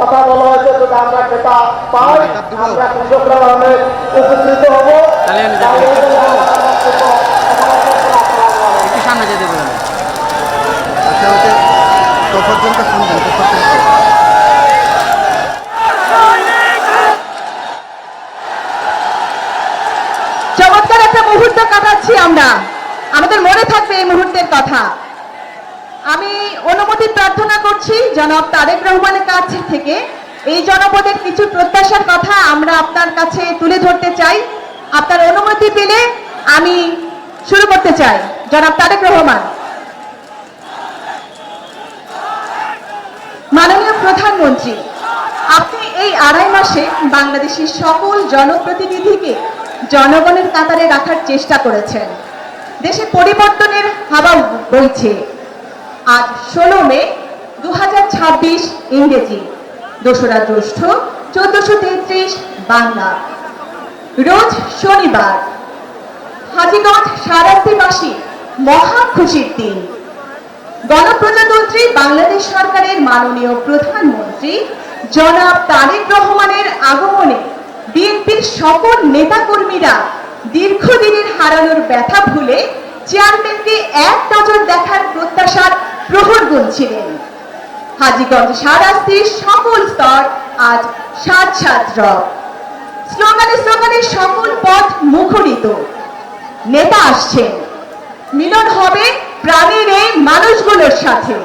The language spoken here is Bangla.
কথা বলা হয়েছে, যদি আমরা ক্রেতা পাই আমরা কৃষকরা অনেক উপকৃত হবো। সামনে যেতে বলেন তো পর্যন্ত শুনবেন চমৎকার একটা মুহূর্ত কাটাচ্ছি আমরা, আমাদের মনে থাকবে এই মুহূর্তের কথা। আমি অনুমতি প্রার্থনা করছি জনাব তারেক রহমানের কাছ থেকে, এই জনপদের কিছু প্রত্যাশার কথা আমরা আপনার কাছে তুলে ধরতে চাই। আপনার অনুমতি পেলে আমি শুরু করতে চাই। জনাব তারেক রহমান। মাননীয় প্রধানমন্ত্রী, আপনি এই 2.5 মাসে বাংলাদেশের সকল জনপ্রতিনিধিকে জনগণের কাতারে রাখার চেষ্টা করেছেন। দেশে পরিবর্তনের হাওয়া বইছে। আজ 16 মে 2026 ইংরেজি, 2রা জ্যৈষ্ঠ 1433 বাংলা, রোজ শনিবার। হাজীগঞ্জ শাহরাস্তিবাসী মহা খুশির দিন। গণপ্রজাতন্ত্রী বাংলাদেশ সরকারের মাননীয় প্রধানমন্ত্রী জনাব তারেক রহমানের আগমনে বিএনপির সকল নেতাকর্মীরা দীর্ঘদিনের হারানোর ব্যথা ভুলে চেয়ারম্যানকে এক নজর দেখার প্রত্যাশার প্রহর গুনছিলেন। হাজীগঞ্জ শাহরাস্তির সকল স্তর আজ সাত সাত রব। স্লোগানে স্লোগানে সকল পথ মুখরিত। নেতা আসছেন, মিলন হবে প্রাণের এই মানুষগুলোর সাথে।